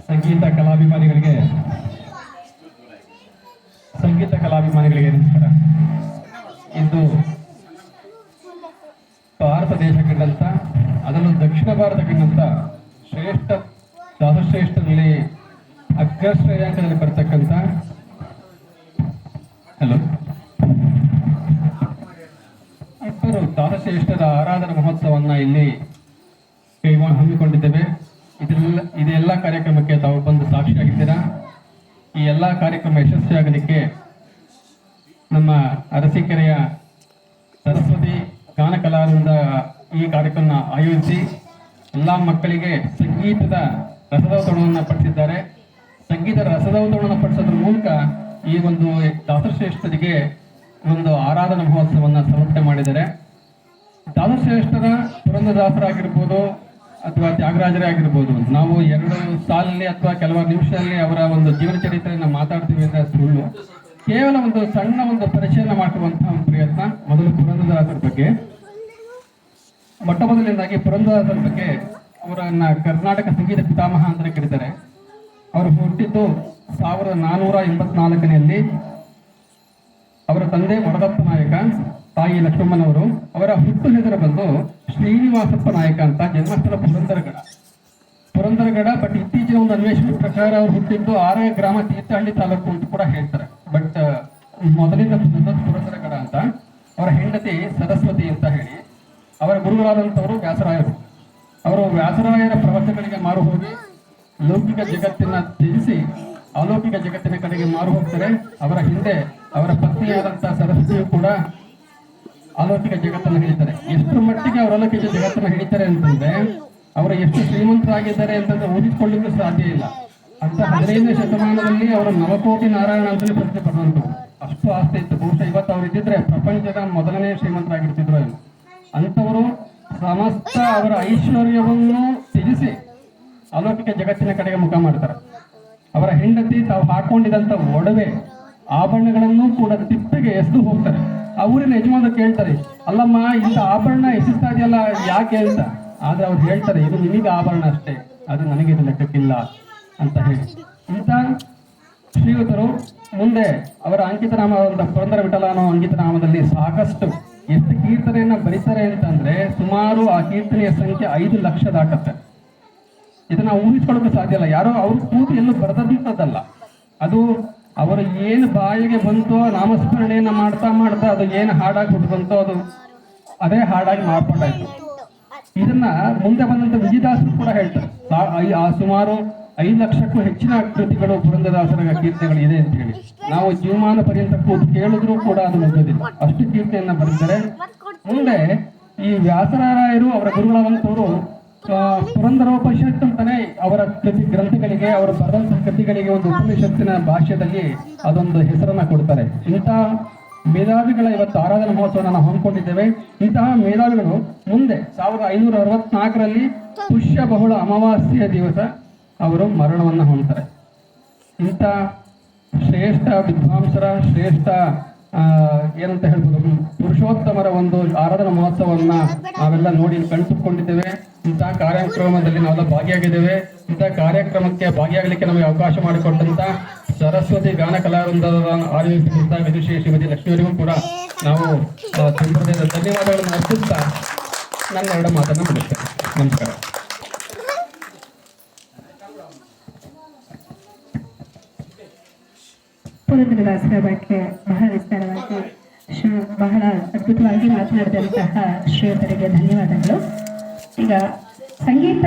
ಸಂಗೀತ ಕಲಾಭಿಮಾನಿಗಳಿಗೆ ನಮಸ್ಕಾರ. ಇಂದು ಭಾರತ ದೇಶ ಕಂಡಂತ, ಅದನ್ನು ದಕ್ಷಿಣ ಭಾರತ ಕಂಡಂತ ದಾಸಶ್ರೇಷ್ಠರಲ್ಲಿ ಅಗ್ರಶ್ರೇಯಾಂಕದಲ್ಲಿ ಬರ್ತಕ್ಕಂಥ ಇಬ್ಬರು ದಾಸಶ್ರೇಷ್ಠರ ಆರಾಧನಾ ಮಹೋತ್ಸವನ್ನ ಇಲ್ಲಿ ಹಮ್ಮಿಕೊಂಡಿದ್ದೇವೆ. ಇದೆಲ್ಲ ಕಾರ್ಯಕ್ರಮಕ್ಕೆ ತಾವು ಬಂದು ಸಾಕ್ಷಿಯಾಗಿದ್ದೀರಾ. ಈ ಎಲ್ಲ ಕಾರ್ಯಕ್ರಮ ಯಶಸ್ವಿಯಾಗಲಿಕ್ಕೆ ನಮ್ಮ ಅರಸೀಕೆರೆಯ ಸರಸ್ವತಿ ಗಾನ ಕಲಾವಿದರಿಂದ ಈ ಕಾರ್ಯಕ್ರಮ ಆಯೋಜಿಸಿ ಎಲ್ಲ ಮಕ್ಕಳಿಗೆ ಸಂಗೀತದ ರಸದೌತಣವನ್ನು ಪಡಿಸಿದ್ದಾರೆ. ಸಂಗೀತದ ರಸದೌತಣವನ್ನು ಪಡಿಸೋದ್ರ ಮೂಲಕ ಈ ಒಂದು ದಾಸಶ್ರೇಷ್ಠರಿಗೆ ಒಂದು ಆರಾಧನಾ ಮಹೋತ್ಸವವನ್ನು ಸಮರ್ಪಣೆ ಮಾಡಿದ್ದಾರೆ. ದಾಸಶ್ರೇಷ್ಠರ ಪುರಂದರದಾಸರಾಗಿರ್ಬೋದು ಅಥವಾ ತ್ಯಾಗರಾಜರೇ ಆಗಿರ್ಬೋದು, ನಾವು 2 ಸಾಲಲ್ಲಿ ಅಥವಾ ಕೆಲವಾರು ನಿಮಿಷದಲ್ಲಿ ಅವರ ಒಂದು ಜೀವನ ಚರಿತ್ರೆಯನ್ನು ಮಾತಾಡ್ತೀವಿ ಅಂದರೆ ಸುಳ್ಳು. ಕೇವಲ ಒಂದು ಸಣ್ಣ ಒಂದು ಪರಿಚಯನ ಮಾಡುವಂತಹ ಒಂದು ಪ್ರಯತ್ನ. ಮೊದಲು ಪುರಂದರದಾಸರ ಬಗ್ಗೆ, ಮೊಟ್ಟ ಮೊದಲನೇದಾಗಿ ಪುರಂದರದಾಸರ ಬಗ್ಗೆ ಅವರನ್ನ ಕರ್ನಾಟಕ ಸಂಗೀತ ಪಿತಾಮಹ ಅಂತ ಕರೀತಾರೆ. ಅವರು ಹುಟ್ಟಿದ್ದು 1484ರಲ್ಲಿ. ಅವರ ತಂದೆ ವರದಪ್ಪ ನಾಯಕ, ತಾಯಿ ಲಕ್ಷ್ಮಮ್ಮನವರು. ಅವರ ಹುಟ್ಟು ಹೆಸರು ಬಂದು ಶ್ರೀನಿವಾಸಪ್ಪ ನಾಯಕ ಅಂತ. ಜನ್ಮಸ್ಥಳ ಪುರಂದರಗಡ. ಬಟ್ ಇತ್ತೀಚಿನ ಒಂದು ಅನ್ವೇಷಣೆ ಪ್ರಕಾರ ಅವರು ಹುಟ್ಟಿದ್ದು ಆರೇ ಗ್ರಾಮ, ತೀರ್ಥಹಳ್ಳಿ ತಾಲೂಕು ಅಂತ ಕೂಡ ಹೇಳ್ತಾರೆ. ಬಟ್ ಮೊದಲಿಂದ ಪುರಂದರಗಡ ಅಂತ. ಅವರ ಹೆಂಡತಿ ಸರಸ್ವತಿ ಅಂತ ಹೇಳಿ. ಅವರ ಗುರುಗಳಾದಂಥವರು ವ್ಯಾಸರಾಯರು. ಅವರು ವ್ಯಾಸರಾಯರ ಪ್ರವಚನಗಳಿಗೆ ಮಾರು ಹೋಗಿ ಲೌಕಿಕ ಜಗತ್ತಿನ ತ್ಯಜಿಸಿ ಅಲೌಕಿಕ ಜಗತ್ತಿನ ಕಡೆಗೆ ಮಾರು ಹೋಗ್ತಾರೆ. ಅವರ ಹಿಂದೆ ಅವರ ಪತ್ನಿಯಾದಂತಹ ಸರಸ್ವತಿಯು ಕೂಡ ಅಲೌಕಿಕ ಜಗತ್ತನ್ನು ಹಿಡಿತಾರೆ. ಎಷ್ಟು ಮಟ್ಟಿಗೆ ಅವರು ಅಲೌಕಿಕ ಜಗತ್ತನ್ನು ಹಿಡಿತಾರೆ ಅಂತಂದ್ರೆ, ಅವರು ಎಷ್ಟು ಶ್ರೀಮಂತರಾಗಿದ್ದಾರೆ ಅಂತಂದ್ರೆ ಊಹಿಸಿಕೊಳ್ಳಿಕ್ಕೂ ಸಾಧ್ಯ ಇಲ್ಲ. ಅಂತ 15ನೇ ಶತಮಾನದಲ್ಲಿ ಅವರು ನವಕೋಟಿ ನಾರಾಯಣ ಅಂತಲೇ ಪ್ರಶ್ನೆ ಪಡೆದಂಥವು. ಅಷ್ಟು ಆಸ್ತಿ ಇತ್ತು. ಬಹುಶಃ ಇವತ್ತು ಅವ್ರು ಇದ್ದಿದ್ರೆ ಪ್ರಪಂಚದ ಮೊದಲನೇ ಶ್ರೀಮಂತರಾಗಿರ್ತಿದ್ರು. ಅಂಥವರು ಸಮಸ್ತ ಅವರ ಐಶ್ವರ್ಯವನ್ನು ತ್ಯಜಿಸಿ ಅಲೌಕಿಕ ಜಗತ್ತಿನ ಕಡೆಗೆ ಮುಖ ಮಾಡ್ತಾರೆ. ಅವರ ಹೆಂಡತಿ ತಾವು ಹಾಕೊಂಡಿದಂಥ ಒಡವೆ ಆಭರಣಗಳನ್ನು ಕೂಡ ತಿಪ್ಪೆಗೆ ಎಸೆದು ಹೋಗ್ತಾರೆ. ಆ ಊರಿನ ಯಜಮಾನ ಕೇಳ್ತಾರೆ, ಅಲ್ಲಮ್ಮ ಇಂಥ ಆಭರಣ ಎಸೆಸ್ತಾ ಇದೆಯಲ್ಲ ಯಾಕೆ ಅಂತ. ಆದ್ರೆ ಅವ್ರು ಹೇಳ್ತಾರೆ, ಇದು ನಿಮಗೆ ಆಭರಣ ಅಷ್ಟೇ, ಅದು ನನಗೆ ಇದು ಲೆಕ್ಕಕ್ಕಿಲ್ಲ ಅಂತ ಹೇಳಿ. ಇಂಥ ಶ್ರೀಯುತರು ಮುಂದೆ ಅವರ ಅಂಕಿತ ನಾಮವಾದ ಪುರಂದರ ವಿಠಲ ಅನ್ನೋ ಅಂಕಿತ ನಾಮದಲ್ಲಿ ಸಾಕಷ್ಟು ಎಷ್ಟು ಕೀರ್ತನೆಯನ್ನ ಬರೀತಾರೆ ಅಂತಂದ್ರೆ ಸುಮಾರು ಆ ಕೀರ್ತನೆಯ ಸಂಖ್ಯೆ 5 ಲಕ್ಷ ದಾಟತ್ತೆ. ಇದನ್ನ ಊಹಿಸ್ಕೊಳ್ಳೋಕೆ ಸಾಧ್ಯ ಇಲ್ಲ. ಯಾರೋ ಅವ್ರು ಕೂತು ಎಲ್ಲೂ ಬರೆದಂಥದ್ದಲ್ಲ. ಅದು ಅವರು ಏನು ಬಾಯಿಗೆ ಬಂತೋ ನಾಮಸ್ಮರಣೆಯನ್ನ ಮಾಡ್ತಾ ಮಾಡ್ತಾ ಅದು ಏನು ಹಾಡಾಗಿ ಹುಟ್ಟುವಂತೋ ಅದು ಅದೇ ಹಾಡಾಗಿ ಮಾರ್ಪಾಟಾಯ್ತು. ಇದನ್ನ ಮುಂದೆ ಬಂದಂತ ವಿಜಯದಾಸರು ಕೂಡ ಹೇಳ್ತಾರೆ. ಸುಮಾರು 5 ಲಕ್ಷಕ್ಕೂ ಹೆಚ್ಚಿನ ಕೃತಿಗಳು ಪುರಂದರದಾಸರ ಕೀರ್ತನೆಗಳು ಇದೆ ಅಂತ ಹೇಳಿ. ನಾವು ಜೀವಮಾನ ಪರ್ಯಂತ ಕೂತು ಕೇಳಿದ್ರು ಕೂಡ ಅದು ಮುಗಿದಿಲ್ಲ, ಅಷ್ಟು ಕೀರ್ತನೆಯನ್ನ ಬರೆದಿದ್ದಾರೆ. ಮುಂದೆ ಈ ವ್ಯಾಸರಾಯರು ಅವರ ಗುರುಗಳಾದಂಥವರು ಪುರಂದರೋಪನಿಷತ್ ಅಂತಾನೆ ಅವರ ಗ್ರಂಥಗಳಿಗೆ, ಅವರು ಬರೆದಂತಹ ಕೃತಿಗಳಿಗೆ ಒಂದು ಉಪನಿಷತ್ತಿನ ಭಾಷ್ಯದಲ್ಲಿ ಅದೊಂದು ಹೆಸರನ್ನ ಕೊಡ್ತಾರೆ. ಇಂಥ ಮೇಧಾವಿಗಳ ಇವತ್ತು ಆರಾಧನಾ ಮಹೋತ್ಸವ ನಾವು ಹಮ್ಮಿಕೊಂಡಿದ್ದೇವೆ. ಇಂತಹ ಮೇಧಾವಿಗಳು ಮುಂದೆ 1564ರಲ್ಲಿ ಪುಷ್ಯ ಬಹುಳ ಅಮಾವಾಸ್ಯೆಯ ದಿವಸ ಅವರು ಮರಣವನ್ನು ಹೊಂದ್ತಾರೆ. ಇಂಥ ಶ್ರೇಷ್ಠ ವಿದ್ವಾಂಸರ, ಶ್ರೇಷ್ಠ ಏನಂತ ಹೇಳ್ಬೋದು, ಪುರುಷೋತ್ತಮರ ಒಂದು ಆರಾಧನಾ ಮಹೋತ್ಸವವನ್ನ ನಾವೆಲ್ಲ ನೋಡಿ ಕಣ್ತುಕೊಂಡಿದ್ದೇವೆ. ಇಂತಹ ಕಾರ್ಯಕ್ರಮದಲ್ಲಿ ನಾವೆಲ್ಲ ಭಾಗಿಯಾಗಿದ್ದೇವೆ. ಇಂತಹ ಕಾರ್ಯಕ್ರಮಕ್ಕೆ ಭಾಗಿಯಾಗಲಿಕ್ಕೆ ನಮಗೆ ಅವಕಾಶ ಮಾಡಿಕೊಟ್ಟಂತ ಸರಸ್ವತಿ ಗಾನ ಕಲಾವೃಂದದ ಆಯೋಜಿಸಿದಂತಹ ವಿದುಷಿ ಶ್ರೀಮತಿ ಲಕ್ಷ್ಮಿಯವರಿಗೂ ಕೂಡ ನಾವು ಸಂಪ್ರದಾಯದ ಧನ್ಯವಾದಗಳನ್ನು ಅರ್ಪಿಸ್ತಾ ನನ್ನ 2 ಮಾತನ್ನು ಮುಗಿಸ್ತೇನೆ. ನಮಸ್ಕಾರ. ಪುರಂದರದಾಸರ ಬಗ್ಗೆ ಬಹಳ ವಿಸ್ತಾರವಾಗಿ ಬಹಳ ಅದ್ಭುತವಾಗಿ ಮಾತನಾಡಿದಂತಹ ಶ್ರೀಯುತರಿಗೆ ಧನ್ಯವಾದಗಳು. ಈಗ ಸಂಗೀತ